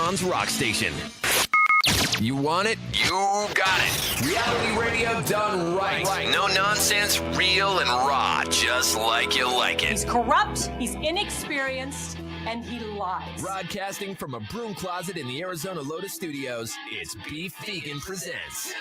Tucson's rock station. You want it? You got it. Reality radio done right. No nonsense, real and raw, just like you like it. He's corrupt, he's inexperienced, and he lies. Broadcasting from a broom closet in the Arizona Lotus Studios, it's Beef Vegan Presents.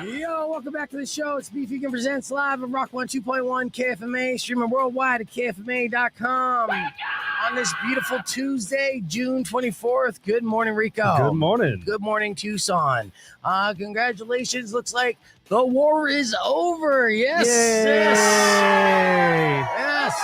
Yo, welcome back to the show. It's Beef Vegan Presents live on Rock 102.1 KFMA, streaming worldwide at KFMA.com. On this beautiful Tuesday, June 24th. Good morning, Rico. Good morning. Good morning, Tucson. Congratulations. Looks like the war is over. Yes. Yay. Yes.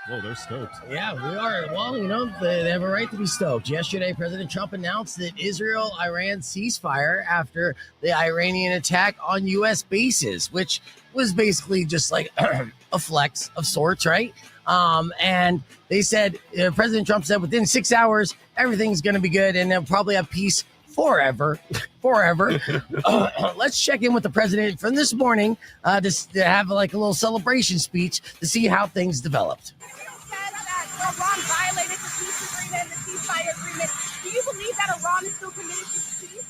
Whoa, they're stoked. Yeah, we are. Well, you know, they have a right to be stoked. Yesterday, President Trump announced that Israel-Iran ceasefire after the Iranian attack on U.S. bases, which was basically just like a flex of sorts, right? And they said, President Trump said within 6 hours, everything's going to be good and they'll probably have peace forever. Let's check in with the president from this morning to have like a little celebration speech to see how things developed. Iran violated the peace agreement, the ceasefire agreement. Do you believe that Iran is still committed to peace?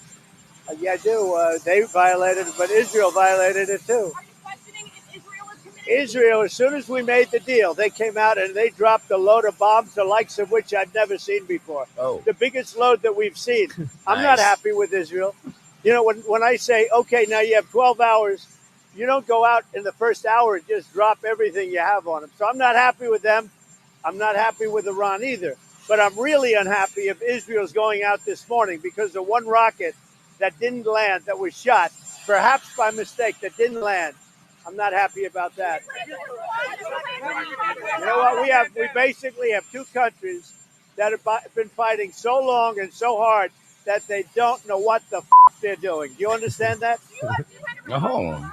Yeah, I do. They violated it, but Israel violated it too. Are you questioning if Israel is committed? Israel, as soon as we made the deal, they came out and they dropped a load of bombs, the likes of which I've never seen before. Oh. The biggest load that we've seen. I'm not Nice. happy with Israel. You know, when I say, okay, now you have 12 hours, you don't go out in the first hour and just drop everything you have on them. So I'm not happy with them. I'm not happy with Iran either. But I'm really unhappy if Israel's going out this morning because the one rocket that didn't land, that was shot, perhaps by mistake, that didn't land. I'm not happy about that. You know what? We basically have two countries that have been fighting so long and so hard that they don't know what the they're doing. Do you understand that? Oh,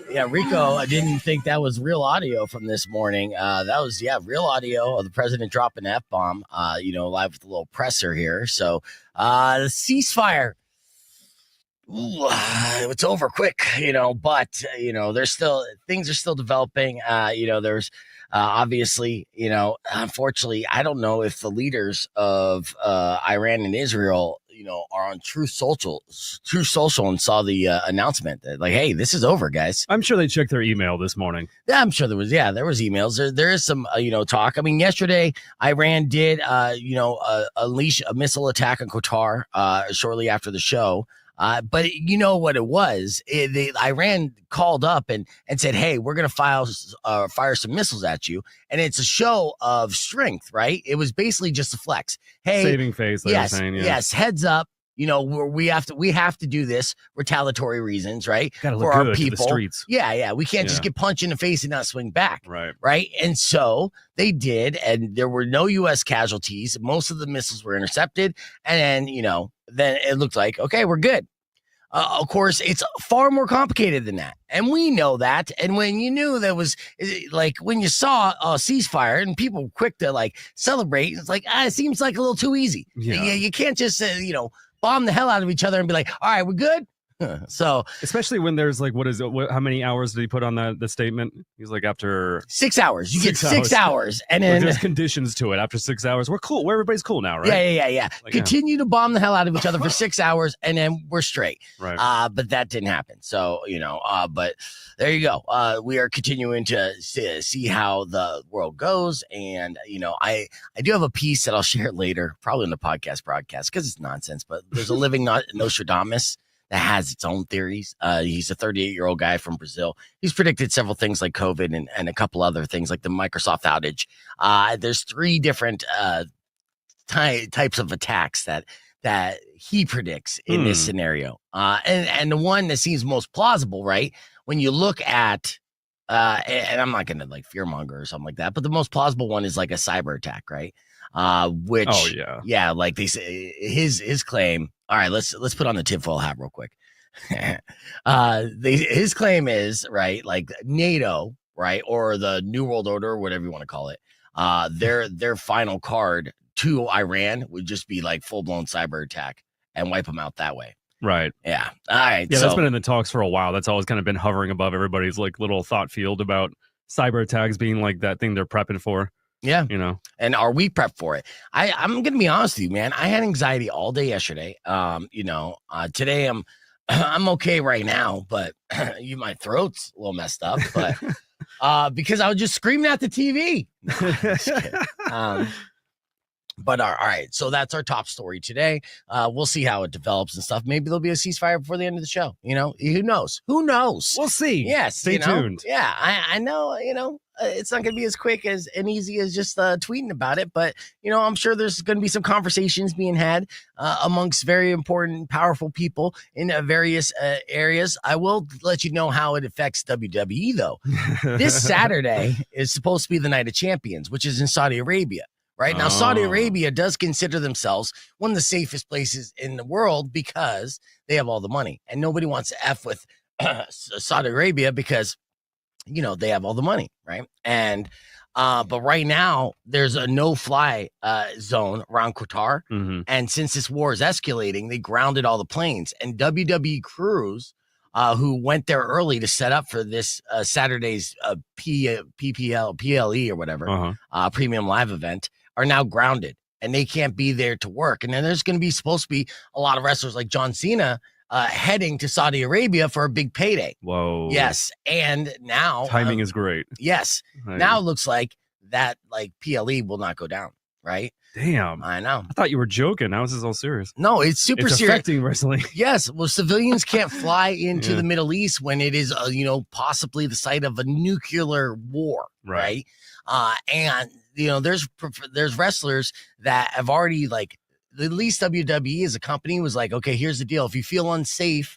yeah. Rico, I didn't think that was real audio from this morning. That was, real audio of the president dropping an F-bomb, live with a little presser here. So the ceasefire, it's over quick, but, things are still developing. There's obviously, unfortunately, I don't know if the leaders of Iran and Israel, are on Truth Social and saw the announcement that like, hey, this is over, guys. I'm sure they checked their email this morning. Yeah, I'm sure there was emails. There is some, talk. I mean, yesterday, Iran did, unleash a missile attack on Qatar shortly after the show. But you know what it was? Iran called up and said, hey, we're going to fire some missiles at you. And it's a show of strength, right? It was basically just a flex. Hey, saving face, like yes, you're saying. Yeah. Yes, heads up. We have to do this retaliatory reasons, right? Gotta look for good our people. to the streets. Yeah. We can't just get punched in the face and not swing back. Right. And so they did, and there were no U.S. casualties. Most of the missiles were intercepted. And then it looked like, okay, we're good. Of course, it's far more complicated than that. And we know that. And when you knew that was like when you saw a ceasefire and people were quick to like celebrate, it's like, it seems like a little too easy. Yeah. You can't just, bomb the hell out of each other and be like, all right, we're good. So especially when there's like, how many hours did he put on the statement? He's like, after 6 hours, you get 6 hours, and then there's conditions to it. After 6 hours, we're cool. Everybody's cool now, right? Yeah. Like, continue to bomb the hell out of each other for 6 hours, and then we're straight. Right. But that didn't happen. So but there you go. We are continuing to see how the world goes, and I do have a piece that I'll share later, probably in the podcast broadcast because it's nonsense. But there's a living Nostradamus that has its own theories. He's a 38-year-old guy from Brazil. He's predicted several things like COVID and a couple other things like the Microsoft outage. There's 3 different types of attacks that he predicts in this scenario. And the one that seems most plausible, right? When you look at, and I'm not going to like fearmonger or something like that, but the most plausible one is like a cyber attack, right? Which, like they say, his claim. All right, let's put on the tinfoil hat real quick. His claim is right, like NATO, right, or the New World Order, whatever you want to call it, their final card to Iran would just be like full-blown cyber attack and wipe them out that way. Right. Yeah. All right. Yeah, that's been in the talks for a while. That's always kind of been hovering above everybody's like little thought field about cyber attacks being like that thing they're prepping for. Yeah. You know. And are we prepped for it? I'm gonna be honest with you, man. I had anxiety all day yesterday. Today I'm okay right now, but my throat's a little messed up, but because I was just screaming at the TV. No, just kidding. But all right, so that's our top story today. We'll see how it develops and stuff. Maybe there'll be a ceasefire before the end of the show. You know, who knows? Who knows? We'll see. Yes, stay tuned. Yeah, I know. It's not going to be as quick and easy as just tweeting about it. But I'm sure there's going to be some conversations being had amongst very important, powerful people in various areas. I will let you know how it affects WWE though. This Saturday is supposed to be the Night of Champions, which is in Saudi Arabia. Right now, Saudi Arabia does consider themselves one of the safest places in the world because they have all the money, and nobody wants to F with Saudi Arabia because, they have all the money, right? And but right now, there's a no-fly zone around Qatar, and since this war is escalating, they grounded all the planes, and WWE crews who went there early to set up for this Saturday's PLE or whatever, premium live event, are now grounded and they can't be there to work. And then there's going to be supposed to be a lot of wrestlers like John Cena heading to Saudi Arabia for a big payday. Whoa. Yes. And now timing is great. Yes. Now it looks like that PLE will not go down. Right. Damn. I know. I thought you were joking. Now this is all serious. No, it's super serious. Affecting wrestling. Yes. Well, civilians can't fly into the Middle East when it is, possibly the site of a nuclear war. Right. And, there's wrestlers that have already at least WWE as a company was like, okay, here's the deal. If you feel unsafe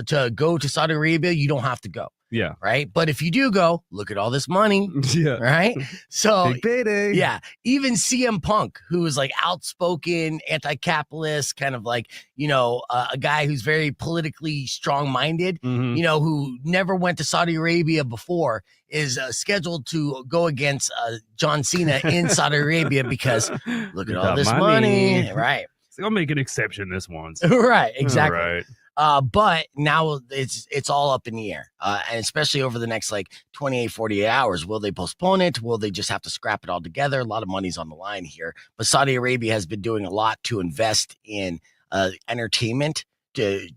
to go to Saudi Arabia, you don't have to go. Yeah. Right. But if you do go, look at all this money. Yeah. Right. So big payday. Yeah. Even CM Punk, who is outspoken, anti-capitalist, kind of a guy who's very politically strong-minded, who never went to Saudi Arabia before, is scheduled to go against John Cena in Saudi Arabia because look at all this money. Right. So I'll make an exception this once. Right. Exactly. All right. But now it's all up in the air, and especially over the next 28, 48 hours. Will they postpone it? Will they just have to scrap it all together? A lot of money's on the line here. But Saudi Arabia has been doing a lot to invest in entertainment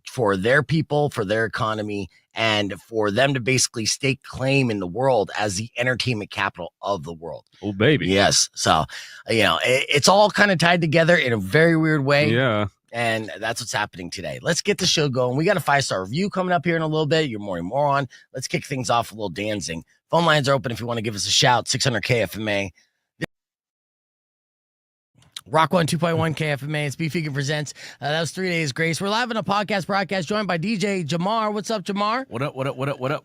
for their people, for their economy, and for them to basically stake claim in the world as the entertainment capital of the world. Oh, baby. Yes. So, it's all kind of tied together in a very weird way. Yeah. And that's what's happening today. Let's get the show going. We got a 5-star review coming up here in a little bit. You're Morning Moron. Let's kick things off with a little dancing. Phone lines are open if you want to give us a shout. 600 KFMA. Rock 1 2.1 KFMA. It's Beef Vegan Presents. That was 3 Days Grace. We're live on a podcast broadcast joined by DJ Jahmar. What's up, Jahmar? What up? All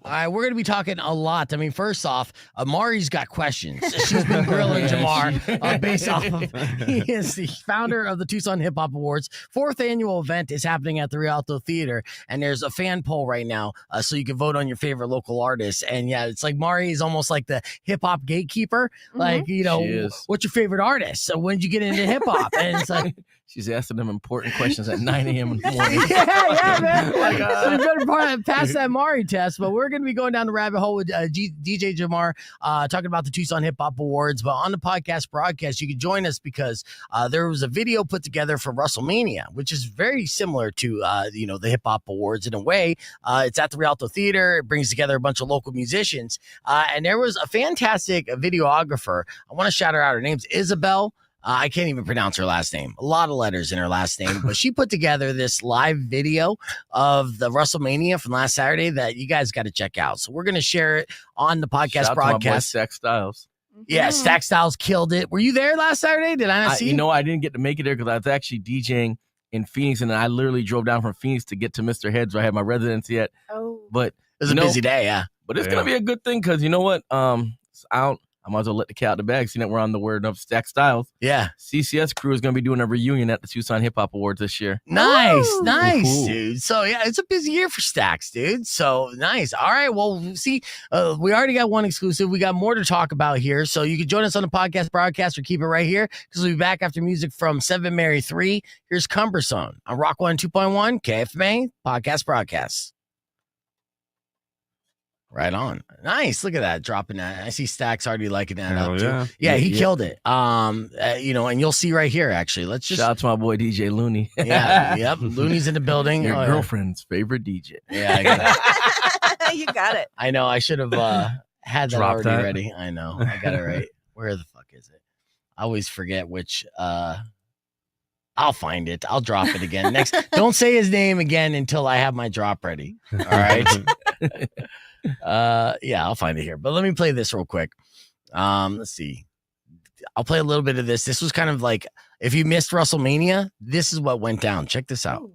right, we're going to be talking a lot. I mean, first off, Mari's got questions. She's been grilling Jahmar based off of he is the founder of the Tucson Hip Hop Awards. 4th annual event is happening at the Rialto Theater, and there's a fan poll right now, so you can vote on your favorite local artists. And yeah, it's like Mari is almost like the hip hop gatekeeper. What's your favorite artist? So when did you get into hip hop? And it's like she's asking them important questions at 9 a.m. in the morning. yeah, man. So you better pass that Mari test. But we're going to be going down the rabbit hole with DJ Jahmar, talking about the Tucson Hip Hop Awards. But on the podcast broadcast, you can join us because there was a video put together for WrestleMania, which is very similar to the Hip Hop Awards in a way. It's at the Rialto Theater. It brings together a bunch of local musicians, and there was a fantastic videographer. I want to shout her out. Her name's Isabel. I can't even pronounce her last name. A lot of letters in her last name, but she put together this live video of the WrestleMania from last Saturday that you guys got to check out. So we're going to share it on the podcast broadcast. To my boy Stack Styles. Yeah, Stack Styles killed it. Were you there last Saturday? Did I not see you? I didn't get to make it there because I was actually DJing in Phoenix, and I literally drove down from Phoenix to get to Mr. Heads where I had my residency at. Oh. But it was a busy day, yeah. But it's going to be a good thing because you know what? I might as well let the cat out of the bag, seeing that we're on the word of Stack Styles. Yeah. CCS crew is going to be doing a reunion at the Tucson Hip Hop Awards this year. Nice, Ooh. nice, dude. So yeah, it's a busy year for Stacks, dude. So nice. All right. Well, see, we already got one exclusive. We got more to talk about here. So you can join us on the podcast broadcast or keep it right here because we'll be back after music from 7 Mary 3. Here's Cumbersome on Rock 102.1 KFMA podcast broadcast. Right on. Nice. Look at that. Dropping that. I see Stacks already liking that Hell up too. yeah. Yeah, he killed it. And you'll see right here, actually. Let's just Shout out to my boy DJ Looney. yeah, yep. Looney's in the building. Your Oh, girlfriend's favorite DJ. Yeah, I got it. You got it. I know. I should have had that Drop already that. ready. I know. I got it right. Where the fuck is it? I always forget which. I'll find it. I'll drop it again. Next, don't say his name again until I have my drop ready. All right. Yeah, I'll find it here. But let me play this real quick. Let's see. I'll play a little bit of this. This was kind of like if you missed WrestleMania, this is what went down. Check this out.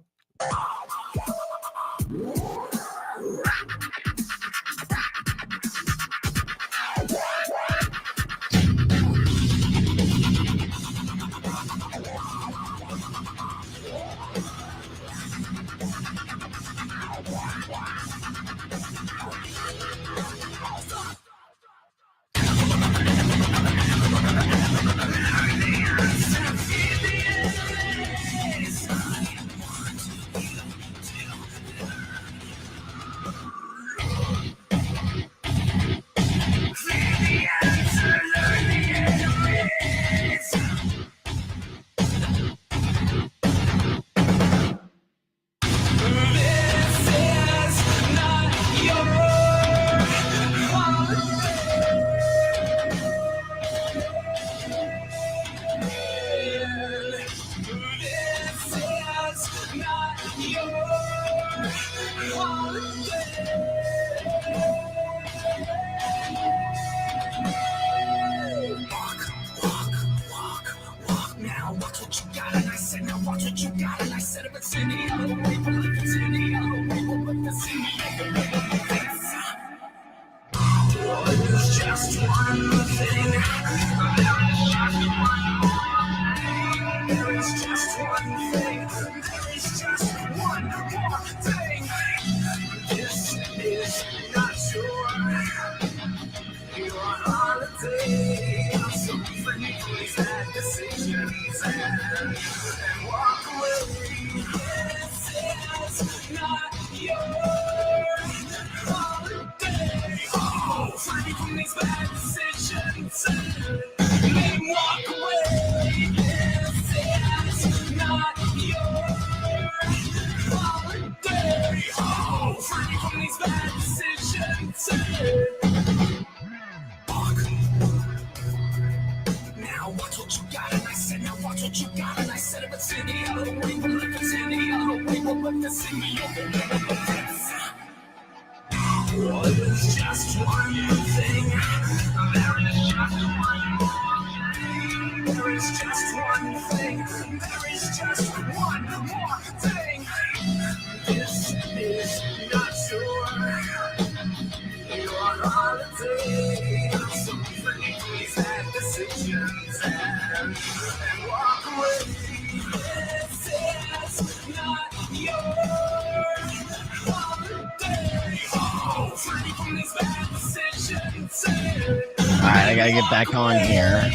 All right, I got to get back on here.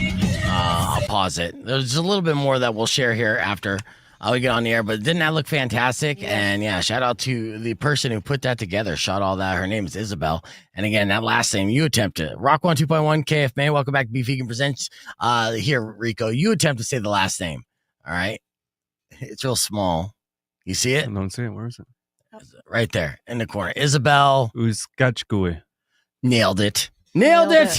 I'll pause it. There's a little bit more that we'll share here after we get on the air, but didn't that look fantastic? Yeah. And yeah, shout out to the person who put that together, shot all that. Her name is Isabel. And again, that last name, you attempt to. Rock 102.1 KFMA, welcome back to Beef Vegan Presents. Here, Rico, you attempt to say the last name. All right? It's real small. You see it? I don't see it. Where is it? Right there in the corner. Isabel. Uzkachkui. Nailed it. Nailed it.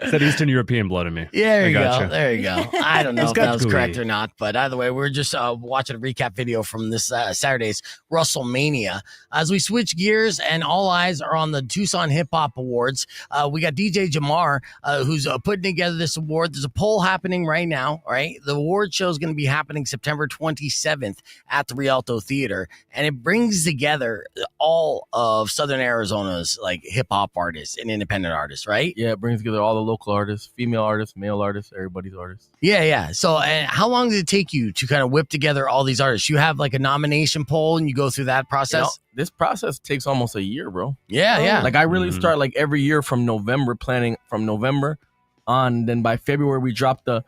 Said Eastern European blood in me. Yeah, there you gotcha. go. There you go. I don't know if that was Scotch correct gooey. or not, but either way, we're just watching a recap video from this Saturday's WrestleMania. As we switch gears and all eyes are on the Tucson Hip Hop Awards, we got DJ Jahmar who's putting together this award. There's a poll happening right now, all right? The award show is going to be happening September 27th at the Rialto Theater, and it brings together all of Southern Arizona's like hip hop artists and independent artists, right? Yeah, it brings together all the local artists, female artists, male artists, everybody's artists. Yeah. So, and how long did it take you to kind of whip together all these artists? You have like a nomination poll and you go through that process? This process takes almost a year, bro. Yeah. Like, I really start like every year from November, planning from November on. Then by February, we drop the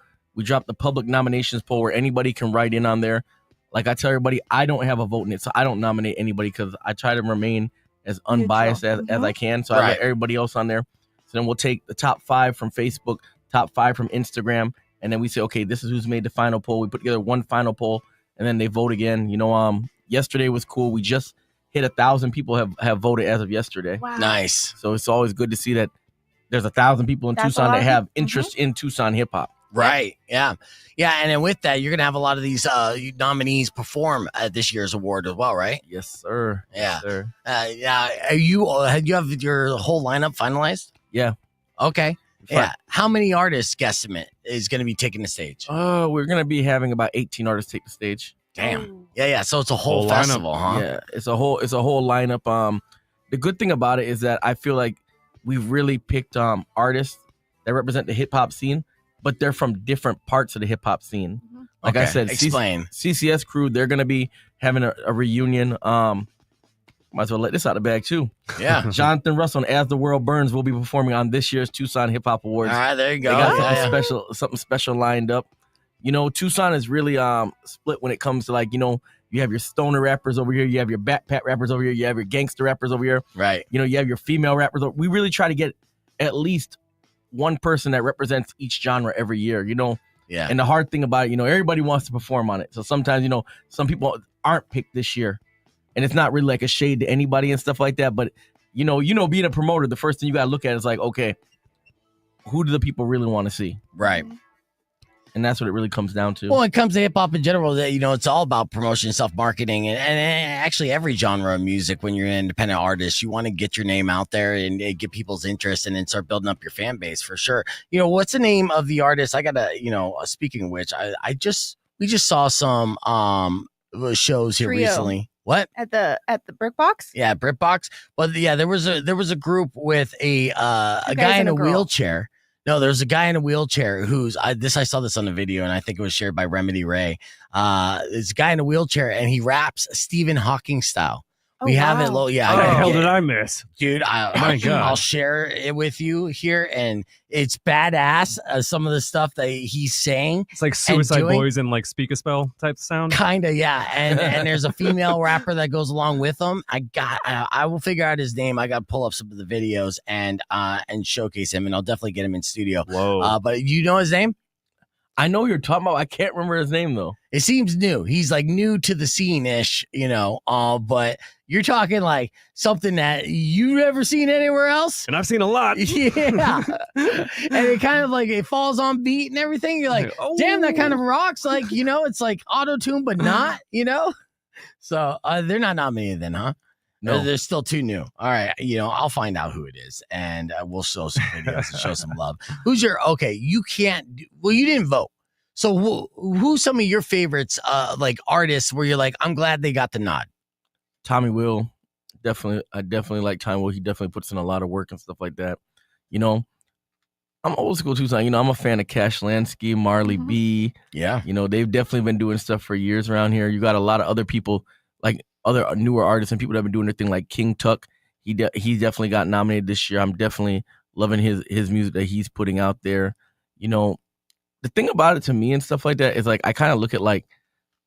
public nominations poll where anybody can write in on there. Like I tell everybody, I don't have a vote in it, so I don't nominate anybody because I try to remain as unbiased as I can. So I let everybody else on there. So then we'll take the top 5 from Facebook, top 5 from Instagram, and then we say, okay, this is who's made the final poll. We put together one final poll, and then they vote again. You know, yesterday was cool. We just hit 1,000 people have voted as of yesterday. Wow. Nice. So it's always good to see that there's 1,000 people in Tucson that have interest in Tucson hip hop. Right. Yeah. And then with that, you're gonna have a lot of these nominees perform at this year's award as well, right? Yes, sir. Yeah. Yes, sir. Have you have your whole lineup finalized? Yeah. Okay. Yeah. How many artists guesstimate is going to be taking the stage? Oh, we're gonna be having about 18 artists take the stage. Damn. Yeah. So it's a whole festival, lineup. huh? Yeah, it's a whole lineup. The good thing about it is that I feel like we've really picked artists that represent the hip hop scene, but they're from different parts of the hip hop scene. Like I said, explain. CCS crew, they're gonna be having a reunion. Might as well let this out of the bag too. Yeah. Jonathan Russell and As the World Burns will be performing on this year's Tucson Hip Hop Awards. All right, there you go. They got something special lined up. You know, Tucson is really split when it comes to, like, you know, you have your stoner rappers over here, you have your backpack rappers over here, you have your gangster rappers over here. Right. You know, you have your female rappers. We really try to get at least one person that represents each genre every year, you know. Yeah. And the hard thing about it, you know, everybody wants to perform on it. So sometimes, you know, some people aren't picked this year. And it's not really like a shade to anybody and stuff like that. But, you know, being a promoter, the first thing you got to look at is like, okay, who do the people really want to see? Right. And that's what it really comes down to. Well, when it comes to hip hop in general, that, you know, it's all about promotion, self-marketing, and actually every genre of music. When you're an independent artist, you want to get your name out there and get people's interest, and then start building up your fan base for sure. You know, what's the name of the artist? I gotta, you know, speaking of which, we just saw some shows here Trio. recently. What? At the Brick Box? Yeah, BritBox. But yeah, there was a group with a guy in and a a girl. wheelchair. No, there's a guy in a wheelchair who's I saw this on the video, and I think it was shared by Remedy Ray. This guy in a wheelchair, and he raps Stephen Hawking style. Oh, We have it wow. low. Yeah. How the hell did I miss? Dude, My God. I'll share it with you here, and it's badass. Some of the stuff that he's saying, It's like Suicide doing- Boys and like Speak a Spell type sound. kind of, yeah. And there's a female rapper that goes along with him. I will figure out his name. I got to pull up some of the videos and showcase him, and I'll definitely get him in studio. Whoa. But you know his name? I know who you're talking about. I can't remember his name, though. It seems new. He's like new to the scene-ish, you know. But you're talking like something that you've never seen anywhere else. And I've seen a lot. Yeah. And it kind of like it falls on beat and everything. You're like, Oh. damn, that kind of rocks. Like, you know, it's like auto-tune, but not, you know. So they're not nominated then, huh? No. They're still too new. All right, you know, I'll find out who it is, and we'll show some videos and show some love. Who's your you can't? Well, you didn't vote. So who's some of your favorites, like artists, where you're like, I'm glad they got the nod? Tommy Will, I definitely like Tommy Will. He definitely puts in a lot of work and stuff like that. You know, I'm old school Tucson. You know, I'm a fan of Cash Lansky, Marley B. Yeah, You know, they've definitely been doing stuff for years around here. You got a lot of other people, like other newer artists and people that have been doing their thing, like King Tuck. He definitely got nominated this year. I'm definitely loving his music that he's putting out there. You know, the thing about it to me and stuff like that is like I kind of look at like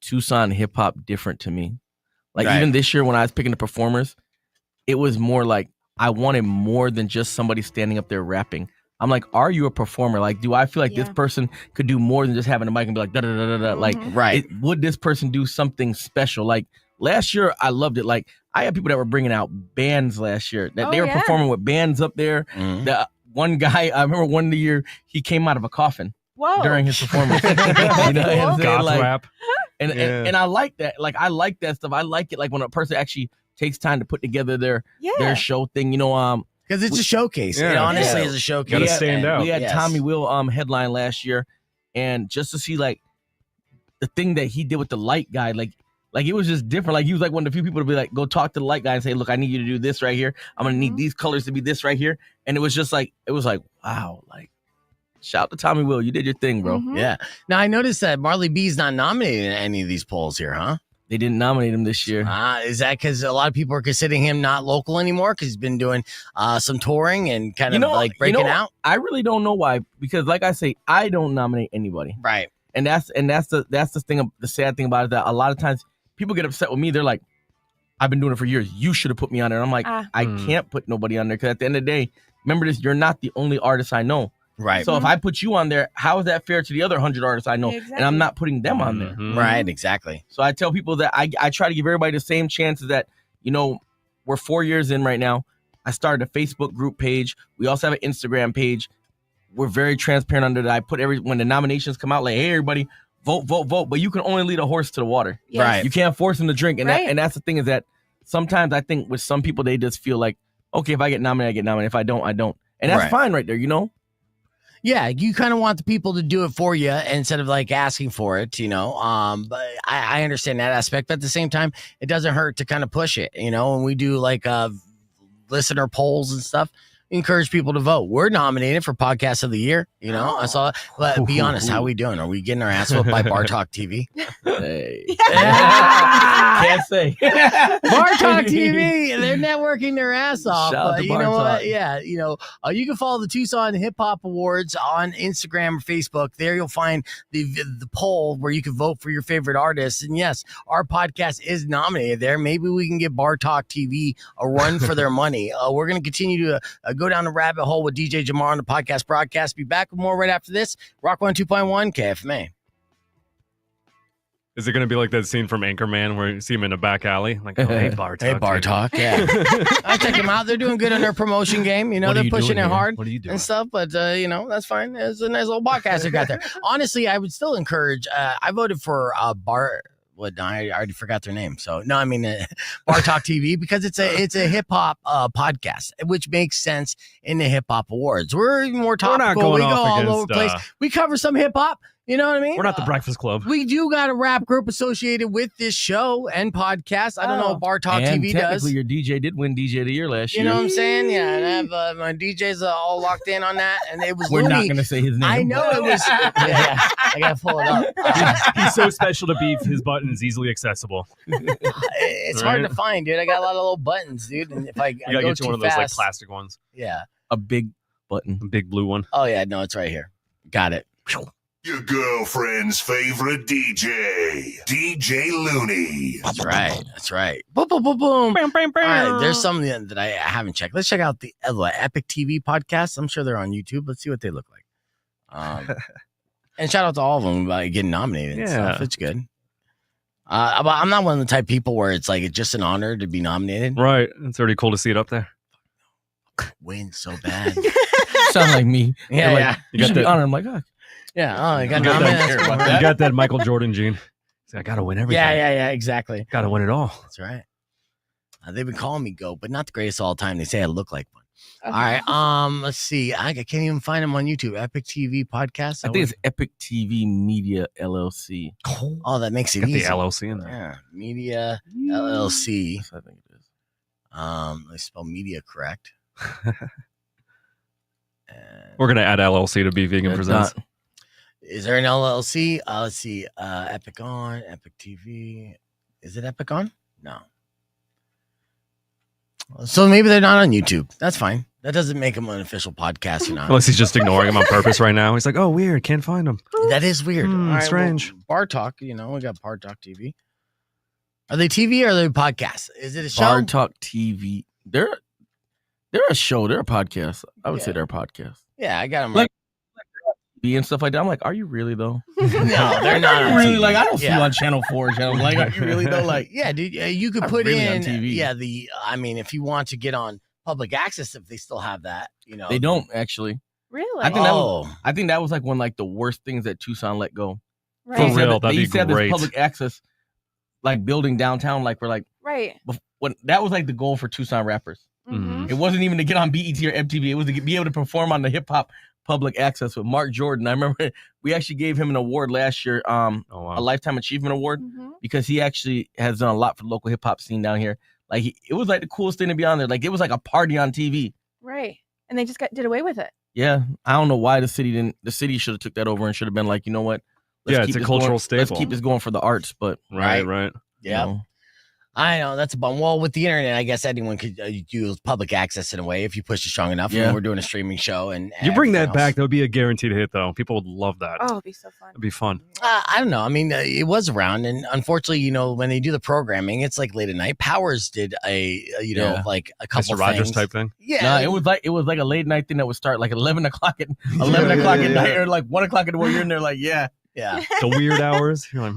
Tucson hip hop different to me. Like Right. even this year when I was picking the performers, it was more like I wanted more than just somebody standing up there rapping. I'm like, are you a performer? Like, do I feel like this Yeah. person could do more than just having a mic and be like, da da da da da? Like, right. would this person do something special? Like last year, I loved it. Like I had people that were bringing out bands last year that they Oh, were yeah. performing with bands up there. Mhm. The one guy, I remember one year he came out of a coffin Whoa. during his performance. You know what I'm saying? Goth Like, rap. and, Yeah. and I like that. Like I like that stuff. I like it. Like when a person actually takes time to put together their show thing. You know, Because it's a showcase. Yeah. It honestly Yeah. is a showcase. Gotta stand out. we had Yes. Tommy Will headline last year, and just to see like the thing that he did with the light guy, like Like, it was just different. Like, he was like one of the few people to be like, go talk to the light guy and say, look, I need you to do this right here. I'm going to need these colors to be this right here. And it was just like, wow, like, shout out to Tommy Will. You did your thing, bro. Yeah. Now, I noticed that Marley B's not nominated in any of these polls here, huh? They didn't nominate him this year. Is that because a lot of people are considering him not local anymore because he's been doing some touring and kind of like breaking out? I really don't know why, because like I say, I don't nominate anybody. Right. And that's the thing. The sad thing about it, that a lot of times people get upset with me. They're like, I've been doing it for years. You should have put me on there. I'm like, I can't put nobody on there, because at the end of the day, remember this, you're not the only artist I know. Right. So if I put you on there, how is that fair to the other 100 artists I know? Exactly. And I'm not putting them on there. Right, exactly. So I tell people that I try to give everybody the same chances that, we're 4 years in right now. I started a Facebook group page. We also have an Instagram page. We're very transparent under that. I put when the nominations come out, like, hey, everybody, vote. But you can only lead a horse to the water. Yes. Right. You can't force them to drink. And, Right. and that's the thing, is that sometimes I think with some people, they just feel like, okay, if I get nominated, I get nominated. If I don't, I don't. And that's fine right there, Yeah, you kind of want the people to do it for you instead of like asking for it, But I understand that aspect. But at the same time, it doesn't hurt to kind of push it, When we do like listener polls and stuff, encourage people to vote. We're nominated for Podcast of the Year, I saw. But be honest, how are we doing? Are we getting our ass whooped by Bar Talk TV? Hey. Can't say. Bar Talk TV, they're networking their ass off. Shout out to You Bar know what? Talk. Yeah, you can follow the Tucson Hip Hop Awards on Instagram or Facebook. There you'll find the poll where you can vote for your favorite artists. And yes, our podcast is nominated there. Maybe we can get Bar Talk TV a run for their money. We're going to continue to go down the rabbit hole with DJ Jahmar on the podcast broadcast. Be back with more right after this. Rock 102.1 KFMA. Is it going to be like that scene from Anchorman where you see him in a back alley? Like, oh, hey, Bar Talk. Hey, Bar Talk, yeah. I check them out. They're doing good on their promotion game. They're pushing it hard and stuff. But, that's fine. It's a nice little podcast they got there. Honestly, I would still encourage. I voted for Bar. What? No, I already forgot their name. So no, I mean Bar Talk TV, because it's a hip hop podcast, which makes sense in the Hip Hop Awards. We're even more topical. We go all over the place. We cover some hip hop. You know what I mean? We're not the Breakfast Club. We do got a rap group associated with this show and podcast. I don't know if Bar Talk TV does. Technically, your DJ did win DJ of the Year last year. You know what I'm saying? Yeah, and I have my DJs all locked in on that, and it was. We're Looney. not going to say his name. I know it was. Yeah, I gotta pull it up. He's so special to be. His button is easily accessible. It's hard to find, dude. I got a lot of little buttons, dude. And if I you gotta get you one of those like plastic ones. Yeah, a big button, a big blue one. Oh yeah, no, it's right here. Got it. Your girlfriend's favorite DJ, DJ Looney. That's right. That's right. Boom, boom, boom, boom. All right, there's some that I haven't checked. Let's check out the Epic TV podcast. I'm sure they're on YouTube. Let's see what they look like. And shout out to all of them about getting nominated and stuff. It's good. But I'm not one of the type of people where it's like it's just an honor to be nominated. Right. It's already cool to see it up there. Win so bad. Sound like me. Yeah, like, yeah. You should be honored. I'm like, oh. Yeah. Oh, you got that Michael Jordan gene. I gotta win everything. Yeah. Exactly. Gotta win it all. That's right. They've been calling me GOAT, but not the greatest of all time. They say I look like one. All right. Let's see. I can't even find them on YouTube. Epic TV podcast. I think it's Epic TV Media LLC. Oh, that makes it got easy. The LLC in there. Yeah, Media LLC. I think it is. Let's spell media correct. We're gonna add LLC to Be Vegan Presents. Is there an LLC? Let's see. Epic On, Epic TV. Is it Epic On? No. So maybe they're not on YouTube. That's fine. That doesn't make them an official podcast, Unless he's just ignoring him on purpose right now. He's like, oh, weird. Can't find him. That is weird. All right, strange. Well, Bar Talk, we got Bar Talk TV. Are they TV or are they podcasts? Is it a show? Bar Talk TV. They're a show. They're a podcast. I would say they're a podcast. Yeah, I got them like TV and stuff like that. I'm like, are you really though? No, they're not. Really? Like, I don't see you on Channel 4. Like, are you really though? Like, yeah, dude. You could put really in TV. Yeah. If you want to get on public access, if they still have that, they don't actually. Really? I think that was like one like the worst things that Tucson let go. Right. For real, that'd be great. This public access, like building downtown, like we're like right. When that was like the goal for Tucson rappers. Mm-hmm. It wasn't even to get on BET or MTV. It was to be able to perform on the hip hop public access with Mark Jordan. I remember we actually gave him an award last year, a Lifetime Achievement Award. Mm-hmm. because he actually has done a lot for the local hip hop scene down here. Like it was like the coolest thing to be on there. Like it was like a party on TV. Right. And they just did away with it. Yeah, I don't know why the city didn't. The city should have took that over and should have been like, you know what? It's a cultural staple. Let's keep this going for the arts. But right. Yeah. You know. I know that's a bum. Well, with the internet, I guess anyone could do public access in a way if you push it strong enough. Yeah. And we're doing a streaming show, and You bring that everything back, else. that would be a guaranteed hit, though. People would love that. Oh, it'd be so fun. It'd be fun. I don't know. I mean, it was around, and unfortunately, when they do the programming, it's like late at night. Powers did like a couple Mr. Rogers things. type thing. Yeah, No, it was like a late night thing that would start like 11 o'clock at night or like 1 o'clock in the morning. You're in there like, yeah. The weird hours. You're like,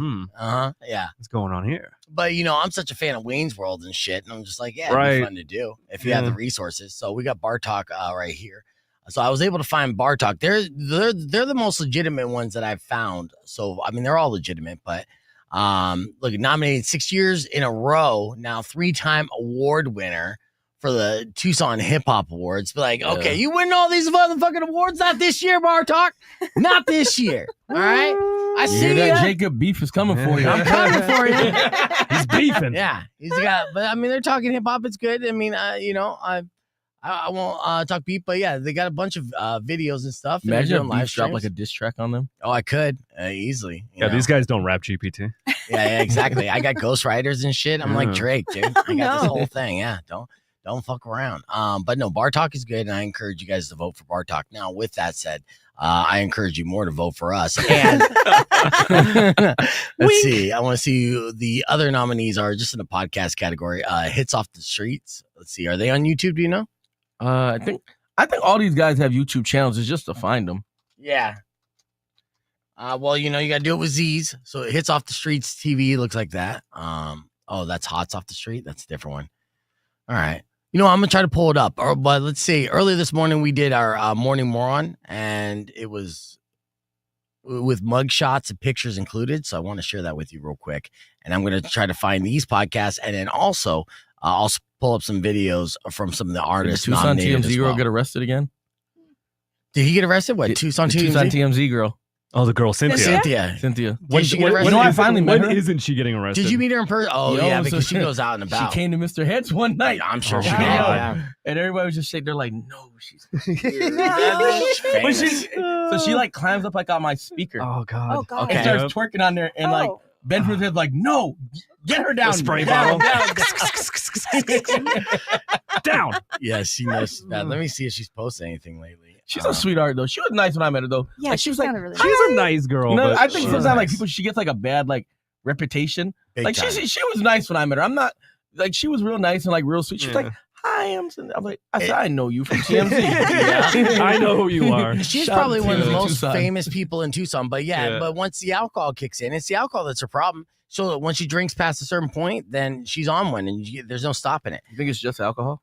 yeah. what's going on here? But I'm such a fan of Wayne's World and shit, and I'm just like, it'd Right. be fun to do if you have the resources. So we got Bartok right here. So I was able to find Bartok. They're the most legitimate ones that I've found. So I mean, they're all legitimate, but look, nominated 6 years in a row now, 3-time award winner for the Tucson Hip Hop Awards. But like, okay, you win all these motherfucking awards, not this year, Bartok, not this year. All right, I You see hear that ya. Jacob beef is coming for you. I'm coming for you. He's beefing. Yeah, he's got. But I mean, they're talking hip hop. It's good. I mean, I won't talk beef, but yeah, they got a bunch of videos and stuff. And Imagine they're if doing live Beef dropped streams. like a diss track on them. Oh, I could easily. you Yeah, know. these guys don't rap GPT. Yeah, exactly. I got ghostwriters and shit. I'm like Yeah. Drake, dude. I got this No. whole thing. Yeah, don't fuck around. But no, Bartok is good, and I encourage you guys to vote for Bartok. Now, with that said, I encourage you more to vote for us. And let's see. I want to see who the other nominees are just in the podcast category. Hits Off the Streets. Let's see. Are they on YouTube? Do you know? I think all these guys have YouTube channels. It's just to find them. Yeah. Well, you got to do it with Z's. So it Hits Off the Streets TV looks like that. Oh, that's Hots Off the Street. That's a different one. All right. I'm going to try to pull it up. But let's see. Earlier this morning, we did our Morning Moron, and it was with mug shots and pictures included. So I want to share that with you real quick. And I'm going to try to find these podcasts. And then also, I'll pull up some videos from some of the artists. Did Tucson nominated TMZ as girl well. get arrested again? Did he get arrested? What? The Tucson Tucson TMZ? TMZ girl. Oh, the girl Cynthia. Cynthia. When she get arrested? You know, I finally met her. When isn't she getting arrested? Did you meet her in person? Oh, Yo, yeah, so because she goes out and about. She came to Mr. Heads one night. I'm sure Oh, she did. God. Yeah. And everybody was just shaking. They're like, no, she's She's When famous. so she like climbs up like on my speaker Oh God. Oh, God. and Okay. starts twerking on there, and like Oh. Benjamin's head's like, no, get her down, The spray down, bottle. down. Down. Yeah, she knows she's bad. Let me see if she's posted anything lately. She's a sweetheart though. She was nice when I met her though. Yeah, Like, she was sounded like, really She's a nice girl. you know, but I think she's sometimes like nice. people, she gets like a bad like reputation. Big Like time. she was nice when I met her. I'm not like she was real nice and like real sweet. She was Yeah. like, hi, I'm like, I said, I know you from TMZ. I know who you are. She's Shout probably out one of to the most Tucson. famous people in Tucson. But yeah, but once the alcohol kicks in, it's the alcohol that's her problem. So when she drinks past a certain point, then she's on one, and there's no stopping it. You think it's just alcohol?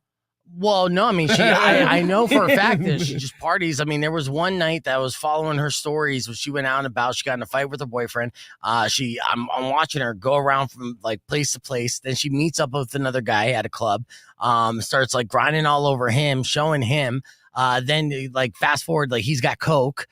Well, no, I mean, I know for a fact that she just parties. I mean, there was one night that I was following her stories when she went out and about. She got in a fight with her boyfriend. I'm watching her go around from like place to place. Then she meets up with another guy at a club. Starts like grinding all over him, showing him. Then like fast forward, like he's got coke,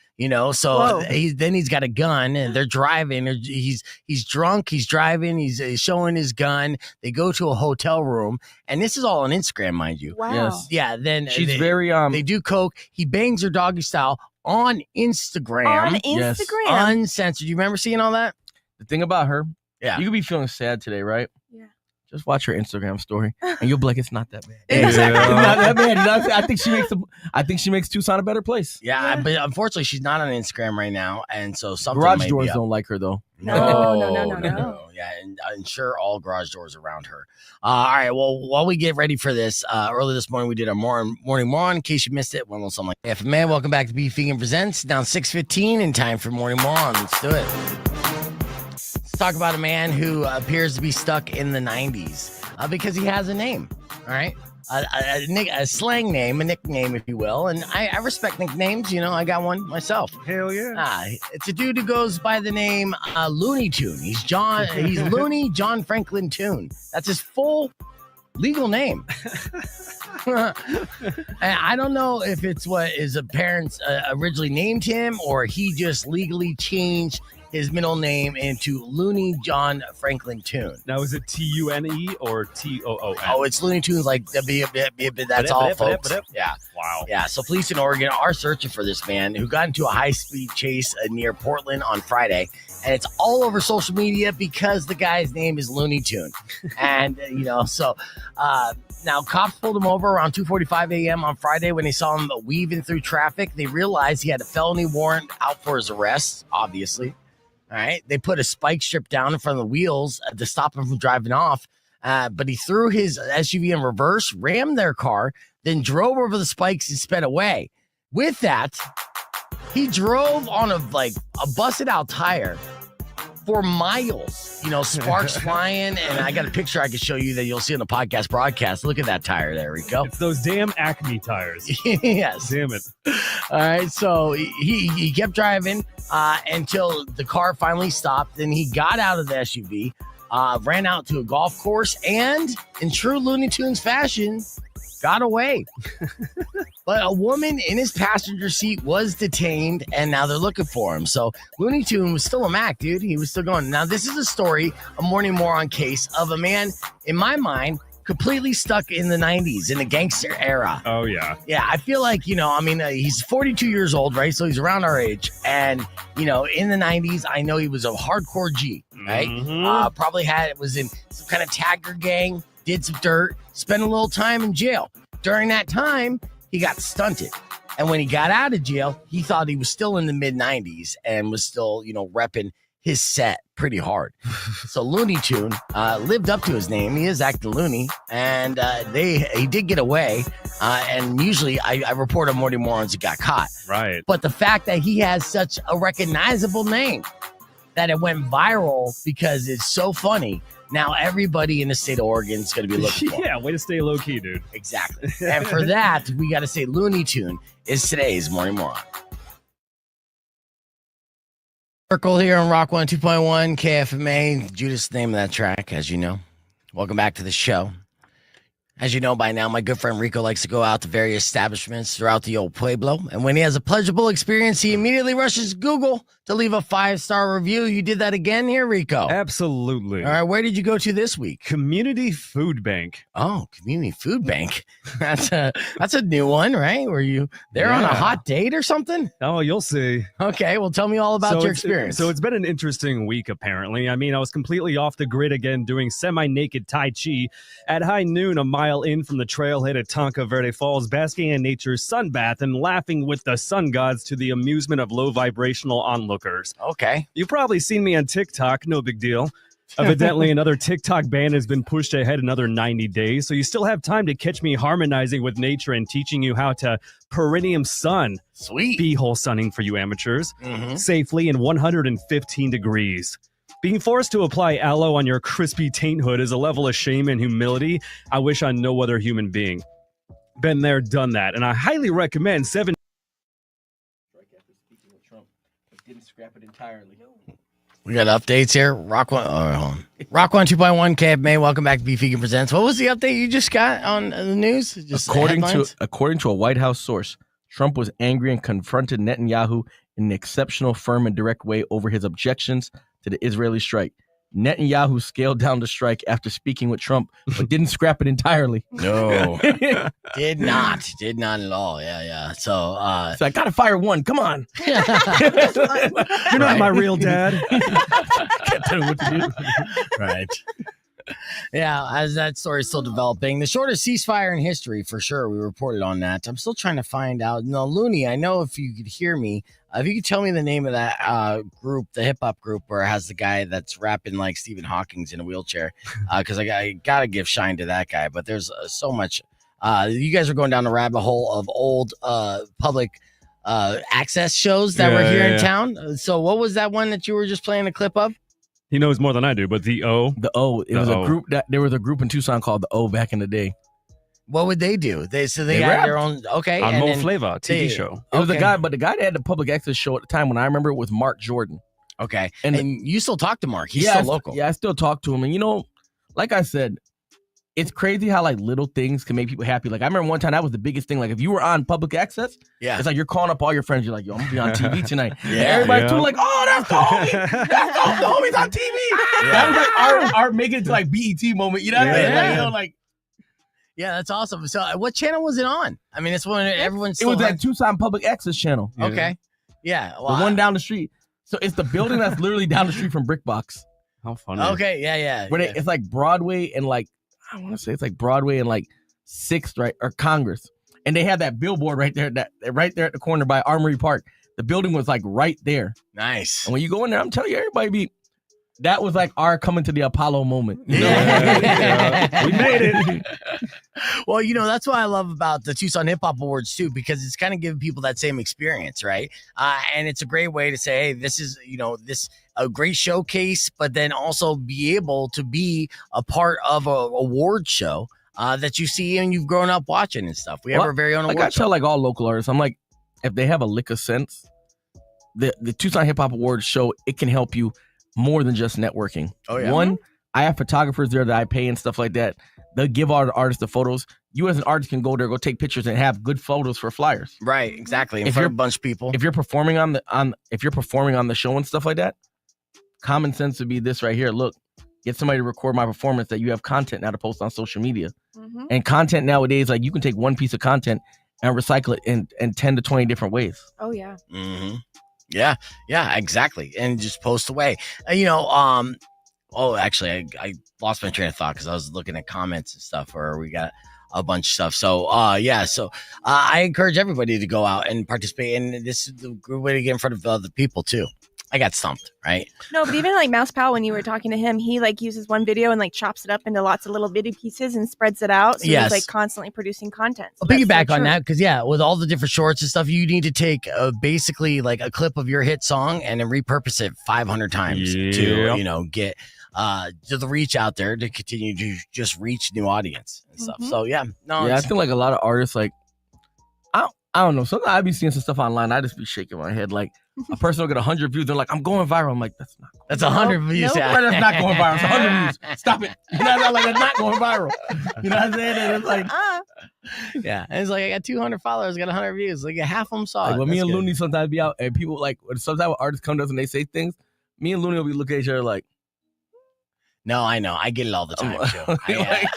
so he's got a gun, and they're driving. He's drunk, he's driving, he's showing his gun. They go to a hotel room, and this is all on Instagram, mind you. Wow. Yes. Yeah, then She's they, very they do coke. He bangs her doggy style on Instagram, On Yes. Instagram. uncensored. You remember seeing all that? The thing about her, Yeah. you could be feeling sad today, right? Yeah. Just watch her Instagram story, and you'll be like, "It's not that bad." Exactly. It's not that bad. You know what I'm saying? I think she makes Tucson a better place. Yeah, but unfortunately, she's not on Instagram right now, and so something Garage may doors be up. don't like her though. No. Yeah, and ensure all garage doors around her. All right, well, while we get ready for this, early this morning we did our morning moron. In case you missed it, one little something like that. Man, welcome back to Beef Vegan Presents. Down 6:15 in time for morning moron. Let's do it. Let's talk about a man who appears to be stuck in the 90s because he has a name. All right. A slang name, a nickname, if you will. And I respect nicknames. I got one myself. Hell yeah. It's a dude who goes by the name Looney Toon. He's Looney John Franklin Toon. That's his full legal name. And I don't know if it's what his parents originally named him, or he just legally changed his middle name into Looney John Franklin Toon. Now, is it Tune or Toon? Oh, it's Looney Tunes, like that's all, folks. Yeah. Wow. Yeah. So police in Oregon are searching for this man who got into a high-speed chase near Portland on Friday. And it's all over social media because the guy's name is Looney Toon. And, now cops pulled him over around 2:45 a.m. on Friday when they saw him weaving through traffic. They realized he had a felony warrant out for his arrest, obviously. All right. They put a spike strip down in front of the wheels to stop him from driving off. But he threw his SUV in reverse, rammed their car, then drove over the spikes and sped away. With that, he drove on a busted out tire for miles, sparks flying. And I got a picture I can show you that you'll see in the podcast broadcast. Look at that tire there, Rico. It's those damn Acme tires. Yes. Damn it. All right. So he kept driving until the car finally stopped. Then he got out of the SUV, ran out to a golf course, and in true Looney Tunes fashion, got away. But a woman in his passenger seat was detained, and now they're looking for him. So Looney Toon was still a Mac, dude. He was still going. Now, this is a story, a Morning Moron case of a man, in my mind, completely stuck in the 90s, in the gangster era. Oh, yeah. Yeah, I feel like, he's 42 years old, right? So he's around our age. And, in the 90s, I know he was a hardcore G, right? Mm-hmm. Probably was in some kind of tagger gang, did some dirt, spent a little time in jail. During that time, he got stunted. And when he got out of jail, he thought he was still in the mid-90s and was still, repping his set pretty hard. So Looney Toon lived up to his name. He is acting loony. And he did get away. And usually I report on Morty Morons that got caught. Right. But the fact that he has such a recognizable name that it went viral because it's so funny. Now everybody in the state of Oregon is going to be looking for him. Yeah, way to stay low key, dude. Exactly. And for that, we got to say Looney Toon is today's Morning Moron. Circle here on Rock 102.1 KFMA. Judas, the name of that track, as you know. Welcome back to the show. As you know by now, my good friend Rico likes to go out to various establishments throughout the old Pueblo. And when he has a pleasurable experience, he immediately rushes Google to leave a 5-star review. You did that again here, Rico? Absolutely. All right, where did you go to this week? Community Food Bank. Oh, Community Food Bank. That's a new one, right? Were you there on a hot date or something? Oh, you'll see. Okay, well, tell me all about your experience. So it's been an interesting week, apparently. I mean, I was completely off the grid again doing semi-naked Tai Chi at high noon, a mile in from the trailhead at Tonka Verde Falls, basking in nature's sun bath and laughing with the sun gods to the amusement of low-vibrational onlookers. Okay. You've probably seen me on TikTok. No big deal. Evidently, another TikTok ban has been pushed ahead another 90 days, so you still have time to catch me harmonizing with nature and teaching you how to perineum sun. Sweet. Beehole sunning for you amateurs. Safely in 115 degrees. Being forced to apply aloe on your crispy taint hood is a level of shame and humility I wish on no other human being. Been there, done that, and I highly recommend 7. Didn't scrap it entirely. We got updates here. Rock 102.1 KFMA. Welcome back to Beef Vegan Presents. What was the update you just got on the news? Just according to a White House source, Trump was angry and confronted Netanyahu in an exceptional, firm, and direct way over his objections to the Israeli strike. Netanyahu scaled down the strike after speaking with Trump, but didn't scrap it entirely. No, did not at all. Yeah. So I gotta fire one. Come on, you're not my real dad. Can't tell you what to do. Right. Yeah, as that story is still developing, the shortest ceasefire in history, for sure. We reported on that. I'm still trying to find out. No, Looney, I know if you could hear me, if you could tell me the name of that group, the hip hop group, where it has the guy that's rapping like Stephen Hawking's in a wheelchair, because I gotta give shine to that guy. But there's so much. You guys are going down the rabbit hole of old public access shows that were here in town. So what was that one that you were just playing a clip of? He knows more than I do, but the O. A group there was a group in Tucson called the O back in the day. What would they do? They had their own on Mo Flava TV show. It was a guy, but the guy that had the public access show at the time when I remember it was Mark Jordan. Okay, and you still talk to Mark? He's still local. Yeah, I still talk to him, and like I said, it's crazy how like little things can make people happy. Like I remember one time that was the biggest thing. Like if you were on public access, it's like you're calling up all your friends. You're like, yo, I'm gonna be on TV tonight. Everybody's too like, oh, that's the homie. That's the homie's on TV. That was like our making it to like BET moment. You know what I mean? Like, you know, like. Yeah, that's awesome. So what channel was it on? I mean, it's when everyone's It was that Tucson Public Access channel. Okay. Yeah. Well, the one down the street. So it's the building that's literally down the street from Brickbox. How funny. Okay. Yeah. Where it's like Broadway and like, I want to say it's like Broadway and like 6th, right? Or Congress. And they had that billboard right there at the corner by Armory Park. The building was like right there. Nice. And when you go in there, I'm telling you, everybody that was like our coming to the Apollo moment. You know? We made it. Well, you know, that's what I love about the Tucson Hip Hop Awards too, because it's kind of giving people that same experience, right? And it's a great way to say, hey, this is, you know, a great showcase, but then also be able to be a part of a award show that you see and you've grown up watching and stuff. We have our very own award I show. tell like all local artists, I'm like, if they have a lick of sense, the Tucson Hip Hop Awards show, it can help you more than just networking. Oh, yeah. One, I have photographers there that I pay and stuff like that. They'll give all the artists the photos. You as an artist can go there, go take pictures and have good photos for flyers. Right, exactly. In If front you're- of a bunch of people. If you're performing on the show and stuff like that, common sense would be this right here. Look, get somebody to record my performance that you have content now to post on social media. Mm-hmm. And content nowadays, like you can take one piece of content and recycle it in 10 to 20 different ways. Oh yeah. Mm-hmm. Yeah, exactly. And just post away. Actually, I lost my train of thought because I was looking at comments and stuff where we got a bunch of stuff. So, I encourage everybody to go out and participate. And this is a good way to get in front of other people too. I got stumped, right? No, but even like Mouse Pal, when you were talking to him, he like uses one video and like chops it up into lots of little bitty pieces and spreads it out. So Yes. he's like constantly producing content. So I'll that's piggyback so on true. that because with all the different shorts and stuff, you need to take basically like a clip of your hit song and then repurpose it 500 times to get to the reach out there to continue to just reach new audience and stuff. Mhm. So I feel like a lot of artists like I don't know. Sometimes I be seeing some stuff online. I just be shaking my head. Like a person will get 100 views. They're like, I'm going viral. I'm like, that's not. that's 100 views. Nope. Yeah. That's not going viral. It's 100 views. Stop it. You know, I'm like, that's not going viral. You know what I'm saying? And it's like, Yeah, and it's like I got 200 followers, got 100 views. Like half of them saw like it. when me That's and good. Looney sometimes be out and people like sometimes when artists come to us and they say things, me and Looney will be looking at each other like, No, I know. I get it all the time too. Like-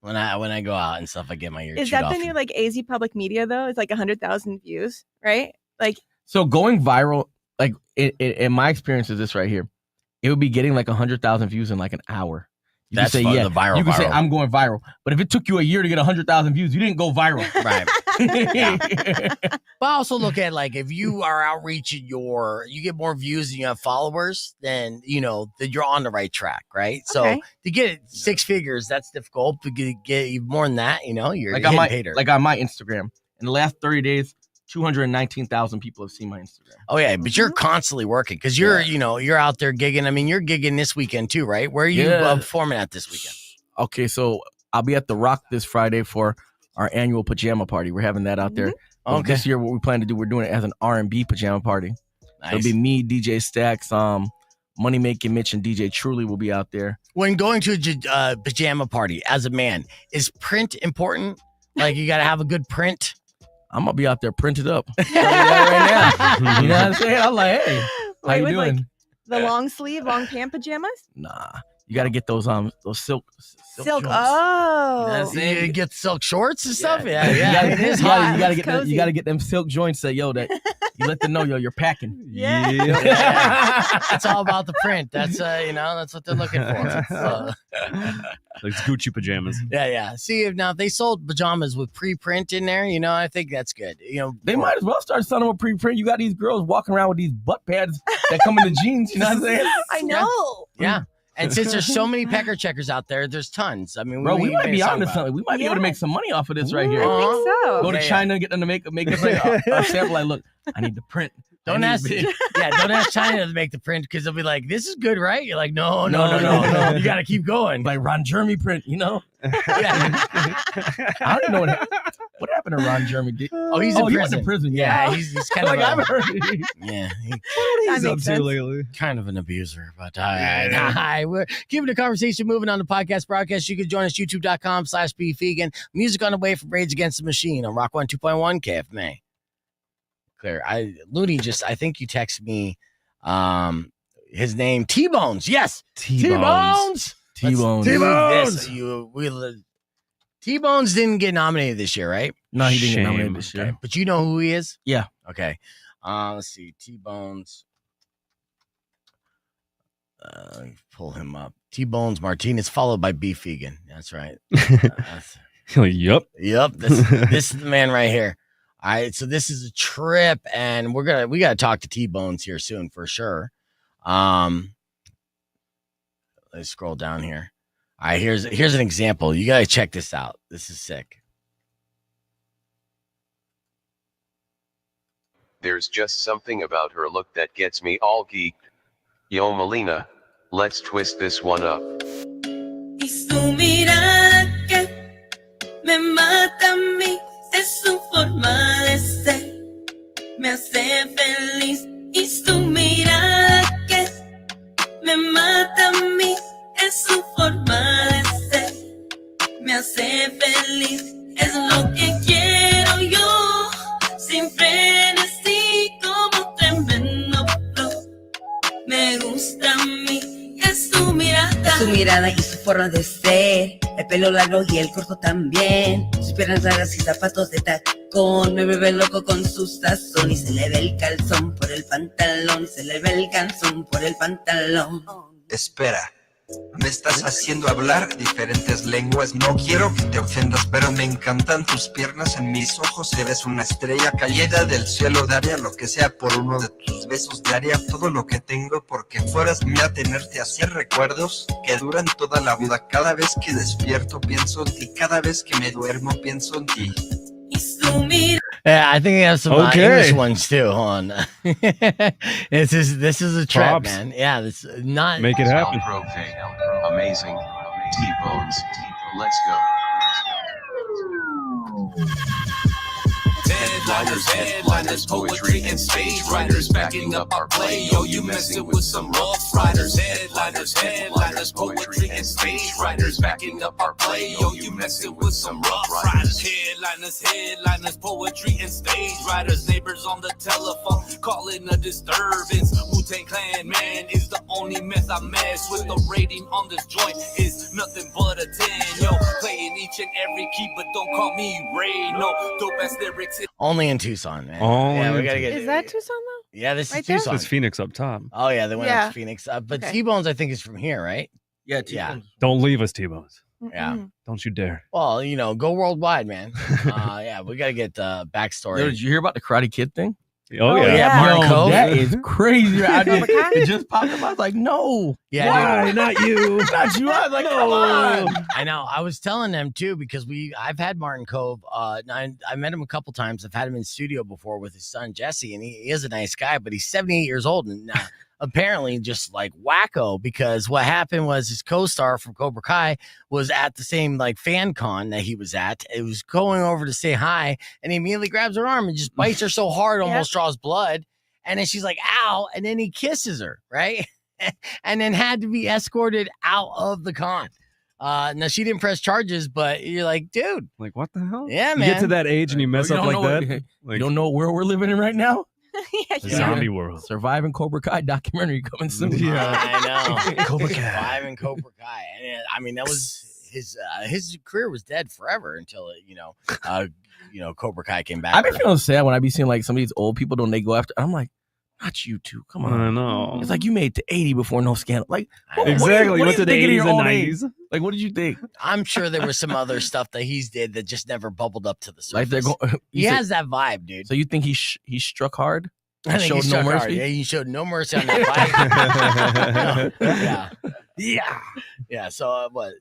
When I go out and stuff, I get my ear Is chewed that off. the new like AZ Public Media though? It's like 100,000 views, right? Like so going viral, like in my experience is this right here. It would be getting like 100,000 views in like an hour. You That's can say, fun, yeah, the viral. you can say viral. I'm going viral. But if it took you a year to get 100,000 views, you didn't go viral. Right. But I also look at like if you are outreaching you get more views and you have followers, then that you're on the right track, right? So Okay. to get 6 figures, that's difficult. To get even more than that, you're like hitting on pay dirt. like on my Instagram. In the last 30 days, 219,000 people have seen my Instagram. Oh yeah, but you're constantly working because you're you're out there gigging. I mean, you're gigging this weekend too, right? Where are you performing at this weekend? Okay, so I'll be at the Rock this Friday for our annual pajama party. We're having that out there. Well, Okay. This year, what we plan to do, we're doing it as an R&B pajama party. Nice. So it'll be me, DJ Stacks, Money Making Mitch, and DJ Truly will be out there. When going to a pajama party as a man, is print important? Like you got to have a good print. I'm gonna be out there printed up. Right now. You know what I'm saying? I'm like, hey, how Wait, you with, doing? like, the long sleeve, long pant pajamas? Nah, you got to get those silk. Silk. joints. Oh. You get silk shorts and stuff. Yeah, You gotta- it is you gotta- hot. You gotta It's get them, cozy. you gotta get them silk joints that you let them know you're packing. Yeah. Yeah. It's all about the print. That's that's what they're looking for. Like Gucci pajamas. Yeah. See if they sold pajamas with pre-print in there, I think that's good. They might as well start selling with pre-print. You got these girls walking around with these butt pads that come in the jeans. You know what I'm saying? I know. Yeah. And since there's so many pecker checkers out there, there's tons. I mean, Bro, we might be on onto something. We might be able to make some money off of this right here. I think so. Go to Yeah, China and get them to make us like a sample. Like, look, I need the print. Don't I ask, need big. don't ask China to make the print because they'll be like, "This is good, right?" You're like, "No." You got to keep going. Like Ron Jeremy print, you know? Yeah. I don't even know what. What happened to Ron Jeremy? Oh, he's he in went to prison. prison. Yeah, he's kind of like, I haven't heard. yeah, He's up to lately. kind of an abuser, but hi. We're keeping the conversation moving on the podcast broadcast. You can join us, youtube.com/BFegan. Music on the way from Rage Against the Machine on Rock 102.1 KFMA. Clear. Looney I think you text me his name, T-Bones. Yes. T-Bones. T-Bones. T-Bones didn't get nominated this year, right? No, he didn't get Shame. nominated this year. Okay. But you know who he is? Yeah. Okay. Let's see. T-Bones. Pull him up. T-Bones Martinez, followed by B. Fegan. That's right. Yep. Yep. This is the man right here. All right. So this is a trip, and we gotta talk to T-Bones here soon for sure. Let's scroll down here. All right, here's an example. You gotta check this out. This is sick. There's just something about her look that gets me all geeked. Yo, Melina, let's twist this one up. Y su mirada que me mata a mí, es su forma de ser, me hace feliz. Y su mirada que me mata a mí, es su forma de ser, me hace feliz. Es lo que quiero yo, sin frenesí, como tremendo flow. Me gusta a mí, es su mirada. Su mirada y su forma de ser, el pelo largo y el corto también, sus piernas largas y zapatos de tacón, me vuelve loco con su sazón y se le ve el calzón por el pantalón, se le ve el calzón por el pantalón. Espera, me estás haciendo hablar diferentes lenguas. No quiero que te ofendas, pero me encantan tus piernas. En mis ojos eres una estrella caída del cielo. Daría lo que sea por uno de tus besos. Daría todo lo que tengo porque fueras mía. Tenerte así, recuerdos que duran toda la vida. Cada vez que despierto pienso en ti. Cada vez que me duermo pienso en ti. Yeah, I think they have some English ones too. Hold on. This is a trip, Props. man. Yeah, this not Make it happen. Amazing. T-Bones. Let's go. Headliners, poetry, and stage writers backing up our play. Yo, you messing with some rough riders. Headliners, poetry, and stage writers backing up our play. Yo, you messing with some rough riders. Headliners, poetry, and stage writers. Neighbors on the telephone calling a disturbance. Wu-Tang Clan, man, is the only mess I mess with. The rating on this joint is nothing but a 10. Yo, playing each and every key, but don't call me Ray. No dope ass lyrics. only in Tucson, man. Only we gotta get. Is that Tucson though? Yeah, this Right is there? Tucson. It's Phoenix up top. Oh yeah, they went up to Phoenix. But Okay. T-Bones, I think, is from here, right? Yeah, T-Bones. Don't leave us, T-Bones. Yeah. Don't you dare. Well, go worldwide, man. Yeah, we gotta get the backstory. Yo, did you hear about the Karate Kid thing? Oh, yeah. yeah. Martin Yo, Cove. that is crazy. Cobra Kai? It just popped up. I was like, no. Yeah, Why? Not you. Not you. I was like, come on. I know. I was telling them too because I've had Martin Cove. I met him a couple times. I've had him in studio before with his son Jesse, and he is a nice guy, but he's 78 years old and apparently just like wacko. Because what happened was his co-star from Cobra Kai was at the same like fan con that he was at. It was going over to say hi, and he immediately grabs her arm and just bites her so hard, almost draws blood. And then she's like, "Ow!" And then he kisses her, right? And then had to be escorted out of the con. Now she didn't press charges, but you're like, dude, Like, what the hell? yeah, You man. get to that age and you mess You up don't like know that. what- Like, You don't know where we're living in right now? Yeah, the you zombie world. Surviving Cobra Kai documentary coming soon. I know. Cobra Kai. Surviving Cobra Kai. And I mean, that was his career was dead forever until Cobra Kai came back. I've been feeling sad when I be seeing like some of these old people, don't they go after? I'm like, not you two. Come on. I know. It's like you made it to 80 before no scandal. Like, what- Exactly. What, You what went do to you the think of 80s your and old age? 90s. Like, what did you think? I'm sure there was some other stuff that he's did that just never bubbled up to the surface. Like they're going. he has that vibe, dude. So you think he struck hard? I think showed he no struck hard. mercy? Yeah, he showed no mercy on that vibe. Yeah. Yeah. Yeah. So what?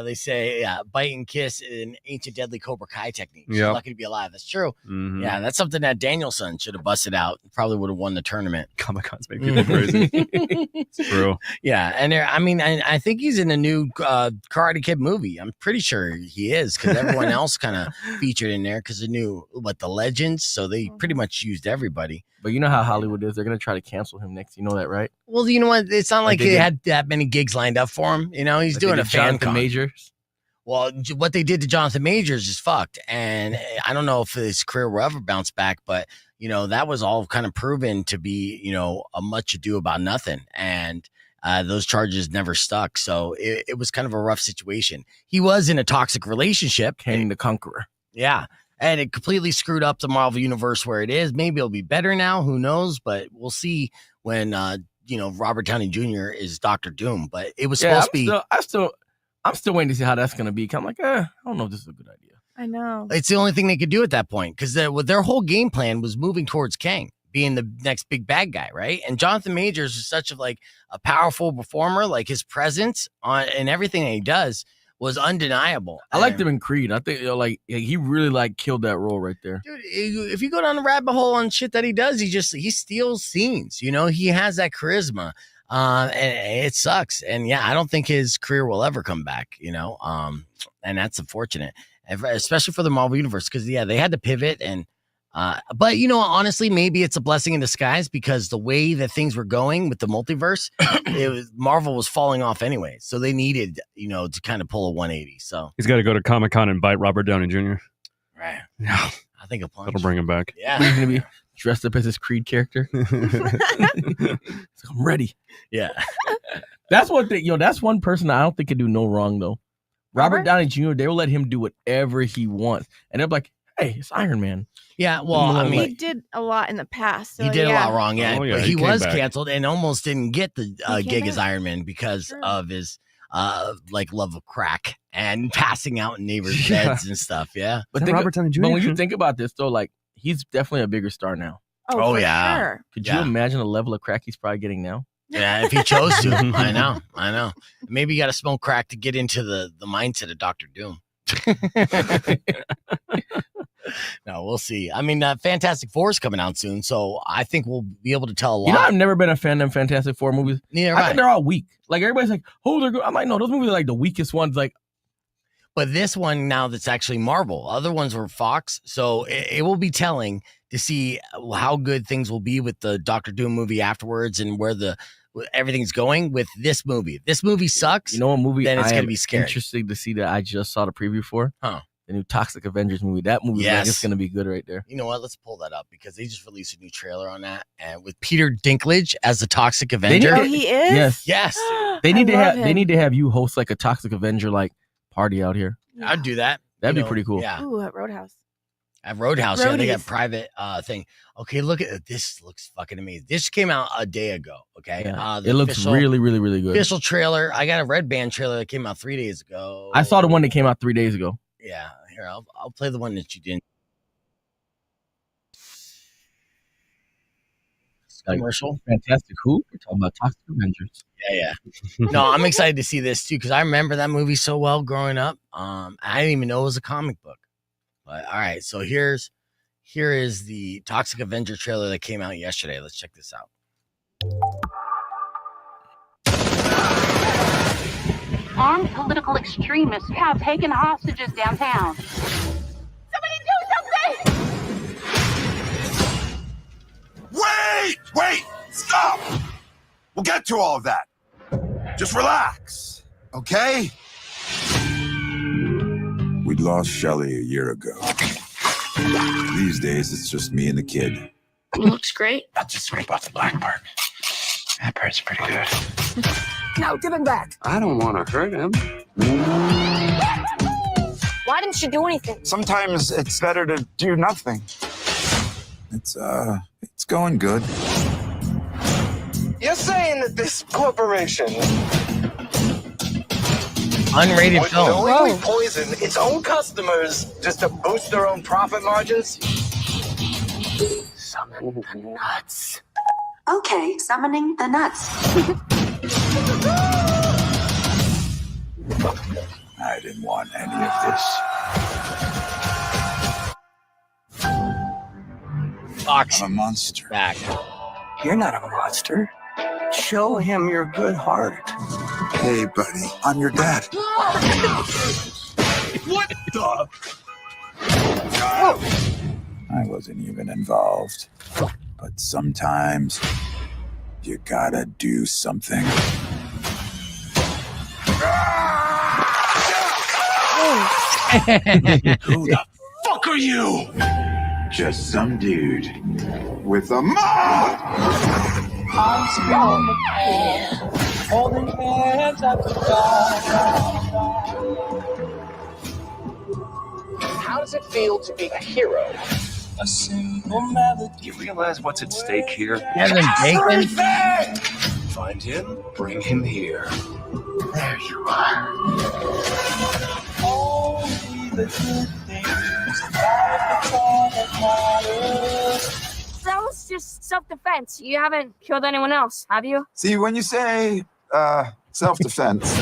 They say bite and kiss an ancient deadly Cobra Kai technique. Yeah, lucky to be alive. That's true. Mm-hmm. Yeah, that's something that Danielson should have busted out. Probably would have won the tournament. Comic-Cons make people crazy. It's true. Yeah, and I think he's in a new Karate Kid movie. I'm pretty sure he is because everyone else kind of featured in there because they knew the legends, so they pretty much used everybody. But you know how Hollywood is. They're going to try to cancel him next. You know that, right? Well, you know what? It's not like he had that many gigs lined up for him. He's doing a fan con. Majors. Well, what they did to Jonathan Majors is fucked. And I don't know if his career will ever bounce back, but, that was all kind of proven to be, a much ado about nothing. And those charges never stuck. So it was kind of a rough situation. He was in a toxic relationship. Kang the Conqueror. Yeah. And it completely screwed up the Marvel Universe where it is. Maybe it'll be better now. Who knows? But we'll see when, Robert Downey Jr. is Dr. Doom. But it was supposed to be. I'm still waiting to see how that's going to be. I'm like, I don't know if this is a good idea. I know. It's the only thing they could do at that point because their whole game plan was moving towards Kang being the next big bad guy, right? And Jonathan Majors is such a powerful performer. Like his presence and everything that he does was undeniable. I liked him in Creed. I think he really killed that role right there. Dude, if you go down the rabbit hole on shit that he does, he steals scenes. He has that charisma. And it sucks. And yeah, I don't think his career will ever come back, and that's unfortunate, especially for the Marvel Universe. Cause they had to pivot but honestly, maybe it's a blessing in disguise because the way that things were going with the multiverse, Marvel was falling off anyway. So they needed, to kind of pull a 180. So he's got to go to Comic-Con and bite Robert Downey Jr. Right. Yeah. I think a punch. That'll bring him back. Yeah. He's going to be dressed up as his Creed character. I'm ready. Yeah. That's one thing. That's one person I don't think could do no wrong, though. Robert Downey Jr., they will let him do whatever he wants. And they're like, hey, it's Iron Man. Yeah, well, he did a lot in the past. So he did a lot wrong, Oh, yeah, but he was back. Canceled and almost didn't get the gig as Iron Man because of his love of crack and passing out in neighbors' beds and stuff. Yeah, but Robert Downey Jr. But when you think about this, though, he's definitely a bigger star now. Oh yeah. Sure. Could you imagine the level of crack he's probably getting now? Yeah, if he chose to. I know. Maybe you got to smoke crack to get into the mindset of Dr. Doom. No, we'll see. I mean, Fantastic Four is coming out soon, so I think we'll be able to tell a lot. I've never been a fan of Fantastic Four movies. Neither I think they're all weak. Everybody's like, oh, they're good. I'm like, no, those movies are the weakest ones. But this one now that's actually Marvel. Other ones were Fox, so it will be telling to see how good things will be with the Doctor Doom movie afterwards and where everything's going with this movie. If this movie sucks, you know what movie? Then it's going to be scary. Interesting to see that I just saw the preview for. Huh? The new Toxic Avengers movie. That movie is going to be good right there. You know what? Let's pull that up because they just released a new trailer on that, and with Peter Dinklage as the Toxic Avenger. He is. Yes. They need to have you host a Toxic Avenger party out here. Yeah. I'd do that. That'd be pretty cool. Yeah. Ooh, at Roadhouse. At Roadhouse, yeah, they got private thing. Okay, look at this. Looks fucking amazing. This came out a day ago. Okay, yeah. It looks really, really, really good. Official trailer. I got a Red Band trailer that came out 3 days ago. I saw the one that came out 3 days ago. Yeah, here I'll play the one that you didn't. Commercial. Fantastic. Who? We're talking about Toxic Avengers. Yeah. No, I'm excited to see this too because I remember that movie so well growing up. I didn't even know it was a comic book. But all right, so here is the Toxic Avenger trailer that came out yesterday. Let's check this out. Armed political extremists have taken hostages downtown. Somebody do something! Wait! Stop! We'll get to all of that. Just relax, okay? We'd lost Shelly a year ago. These days, it's just me and the kid. He looks great. Not just worry about the black part. That part's pretty good. No, give him back. I don't want to hurt him. Why didn't you do anything? Sometimes it's better to do nothing. It's going good. You're saying that this corporation unrated film knowingly poison its own customers just to boost their own profit margins? Summon the nuts. Okay, summoning the nuts. want any of this. Fox. I'm a monster. Back. You're not a monster. Show him your good heart. Hey, buddy, I'm your dad. What the? I wasn't even involved. But sometimes you gotta do something. Who the fuck are you? Just some dude with a mouth. Holding hands up to God. How does it feel to be a hero? A simple melody. Do you realize what's at stake here? Kevin Bacon. Find him, bring him here. There you are. Only the good things. That's all that matters. That was just self-defense. You haven't killed anyone else, have you? See, when you say self-defense,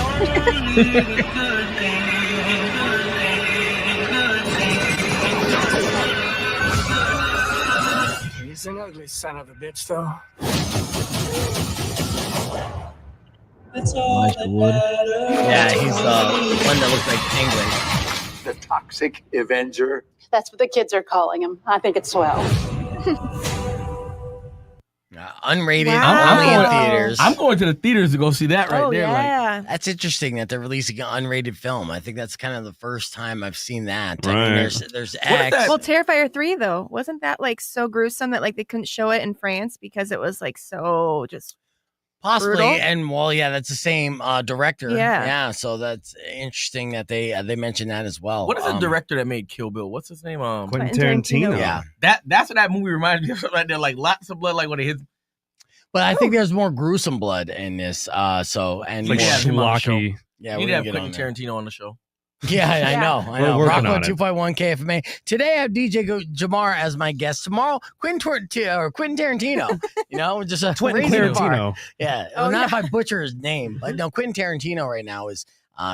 He's an ugly son of a bitch, though. That's all Nice that wood. matters. Yeah, he's the one that looks like Penguin. The Toxic Avenger. That's what the kids are calling him. I think it's swell. Unrated, Wow. only in theaters. I'm going to the theaters to go see that right Oh, there. Like, yeah. That's interesting that they're releasing an unrated film. I think that's kind of the first time I've seen that. I Right. mean, there's is X. that? Well, Terrifier 3, though, wasn't that like so gruesome that like they couldn't show it in France because it was like so just Possibly, brutal? and well, yeah, that's the same director. Yeah. So that's interesting that they mentioned that as well. what is the director that made Kill Bill? What's his name? Quentin Quentin Tarantino. Tarantino. Yeah, That's what that movie reminds me of. Right there, like lots of blood, like when it hits. but I think there's more gruesome blood in this. So and Like more, Yeah, him on the show. schlocky. yeah, You we're need to have gonna get on Quentin there. Tarantino on the show. Yeah, I Yeah. know. We're working Rocco on it. 2.1 KFMA. Today I have DJ Jahmar as my guest. Tomorrow, Quentin Tarantino. You know, just a Quentin raising the bar. Tarantino. Yeah. Oh, Well, not yeah. if I butcher his name, but no, Quentin Tarantino right now is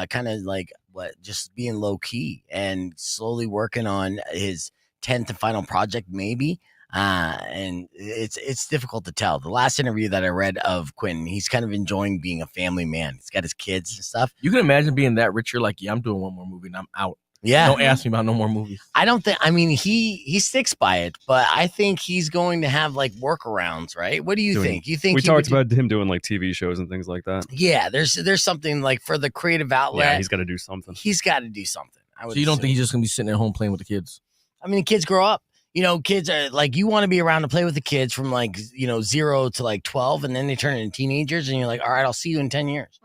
kind of like just being low key and slowly working on his 10th and final project, maybe. And it's difficult to tell. The last interview that I read of Quentin, he's kind of enjoying being a family man. He's got his kids and stuff. You can imagine being that rich. You're like, yeah, I'm doing one more movie and I'm out. Yeah. Don't ask me about no more movies. I don't think. I mean, he sticks by it, but I think he's going to have like workarounds, right? What do you think? You think We he talked would about him doing like TV shows and things like that. Yeah, there's something like for the creative outlet. Yeah, he's got to do something. He's got to do something. I would So you don't assume. think he's just gonna be sitting at home playing with the kids? I mean, kids grow up. You know, kids are like you want to be around to play with the kids from like 0 to like 12, and then they turn into teenagers, and you're like, all right, I'll see you in 10 years.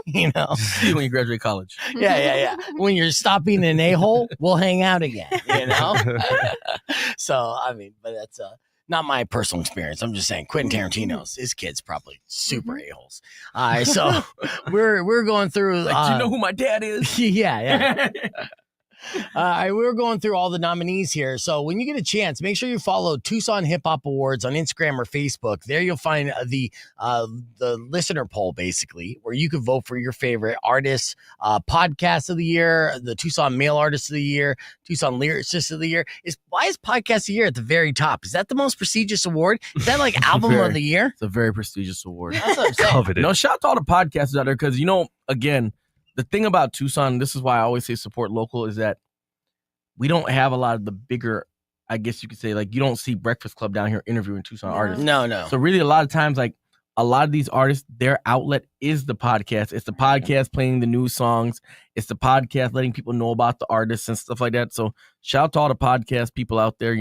You know, See you when you graduate college. yeah. When you're stop being an a-hole, we'll hang out again. You know. So I mean, but that's not my personal experience. I'm just saying, Quentin Tarantino's his kids probably super a-holes. All right, so we're going through. Like, do you know who my dad is? Yeah. We're going through all the nominees here. So when you get a chance, make sure you follow Tucson Hip Hop Awards on Instagram or Facebook. There you'll find the listener poll, basically, where you can vote for your favorite artist, podcast of the year, the Tucson Male Artist of the Year, Tucson Lyricist of the Year. Why is Podcast of the Year at the very top? Is that the most prestigious award? Is that like Album of the Year? It's a very prestigious award. That's what I'm saying. Coveted. No, shout out to all the podcasters out there because again, the thing about Tucson, this is why I always say support local, is that we don't have a lot of the bigger, I guess you could say, like you don't see Breakfast Club down here interviewing Tucson artists. No. So really, a lot of times, like a lot of these artists, their outlet is the podcast. It's the podcast playing the new songs. It's the podcast letting people know about the artists and stuff like that. So shout out to all the podcast people out there.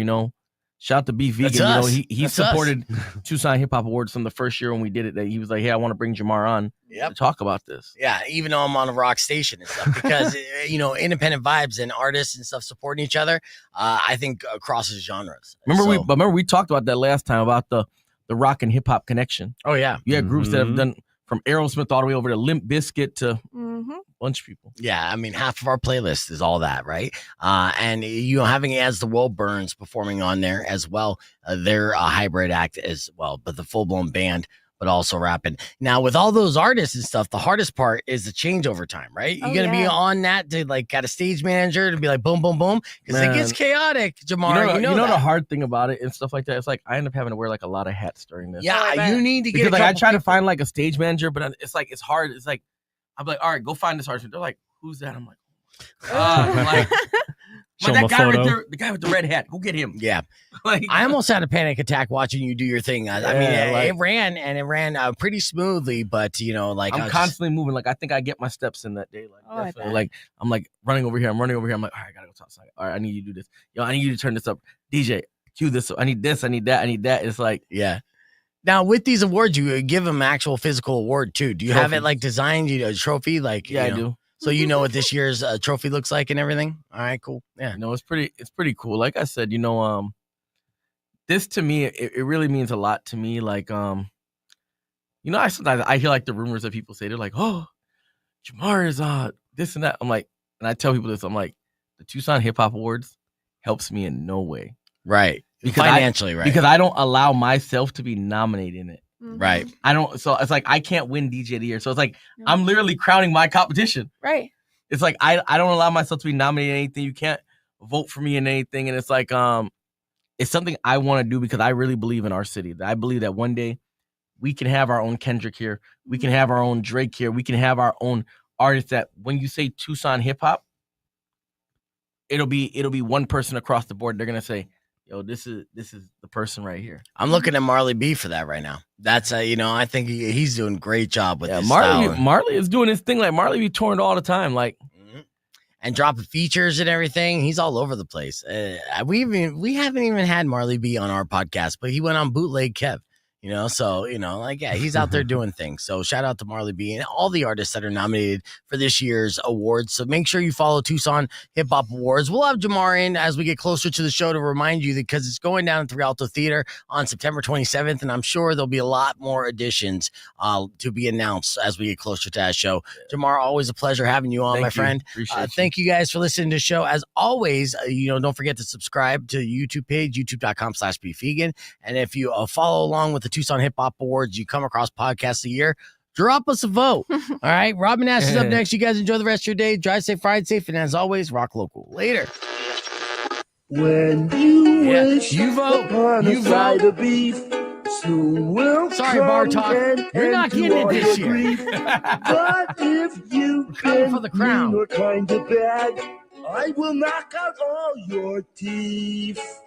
Shout out to Be Vegan. That's us. He That's supported Tucson Hip Hop Awards from the first year when we did it. That he was like, hey, I want to bring Jahmar on to talk about this. Yeah, even though I'm on a rock station and stuff, because independent vibes and artists and stuff supporting each other, I think crosses genres. Remember we talked about that last time about the rock and hip hop connection. Oh yeah, you had groups that have done from Aerosmith all the way over to Limp Bizkit to a bunch of people. Yeah, I mean, half of our playlist is all that, right? And having As the World Burns performing on there as well. They're a hybrid act as well, but the full blown band but also rapping. Now, with all those artists and stuff, the hardest part is the changeover time, right? You're going to be on that to like got a stage manager to be like boom, boom, boom, because it gets chaotic, Jahmar. You know the hard thing about it and stuff like that. It's like I end up having to wear like a lot of hats during this. Yeah, you need to get because like I try to find like a stage manager, but it's like it's hard. It's like I'm like, all right, go find this artist. They're like, who's that? I'm like, Show that him a guy photo. right there, the guy with the red hat. Go get him. Yeah. Like, I almost had a panic attack watching you do your thing. I mean, it ran pretty smoothly, but you know, like I'm constantly moving. Like I think I get my steps in that day. Like I'm like running over here. I'm running over here. I'm like, all right, I gotta go talk. All right, I need you to do this. Yo, I need you to turn this up. DJ, cue this. I need this. I need that. I need that. It's like, yeah. Now with these awards, you give them actual physical award too. Do you have it like designed? You know, a trophy? Like yeah, I do. So you know what this year's trophy looks like and everything. All right, cool. Yeah, no, it's pretty cool. Like I said, you know, this to me, it really means a lot to me. Like, you know, I hear like the rumors that people say they're like, oh, Jahmar is this and that. I'm like, and I tell people this. I'm like, the Tucson Hip Hop Awards helps me in no way, right? Because financially, right? Because I don't allow myself to be nominated in it. Right. I don't. So it's like I can't win DJ of the year. So it's like I'm literally crowning my competition. Right. It's like I don't allow myself to be nominated in anything. You can't vote for me in anything. And it's like it's something I want to do because I really believe in our city. I believe that one day we can have our own Kendrick here. We can have our own Drake here. We can have our own artists that when you say Tucson hip hop, it'll be one person across the board. They're gonna say, yo, this is the person right here. I'm looking at Marley B for that right now. That's you know, I think he's doing a great job with his style. Marley is doing his thing. Like Marley be touring all the time, like and dropping features and everything. He's all over the place. We haven't even had Marley B on our podcast, but he went on Bootleg Kev. You know, so, you know, like, yeah, he's out there doing things. So shout out to Marley B and all the artists that are nominated for this year's awards. So make sure you follow Tucson Hip Hop Awards. We'll have Jahmar in as we get closer to the show to remind you because it's going down at the Rialto Theater on September 27th. And I'm sure there'll be a lot more additions to be announced as we get closer to that show. Jahmar, always a pleasure having you on, my friend. Thank you guys for listening to the show. As always, you know, don't forget to subscribe to the YouTube page, youtube.com/BeFegan. And if you follow along with the Tucson Hip Hop Awards, you come across podcasts a year, drop us a vote. All right. Robin Ash is up next. You guys enjoy the rest of your day. Drive safe, ride safe, and as always, rock local. Later. When you wish you vote, upon a side of beef, soon will sorry, Bartok. You're not getting it this year. But if you coming for the crown or kind of bad, I will knock out all your teeth.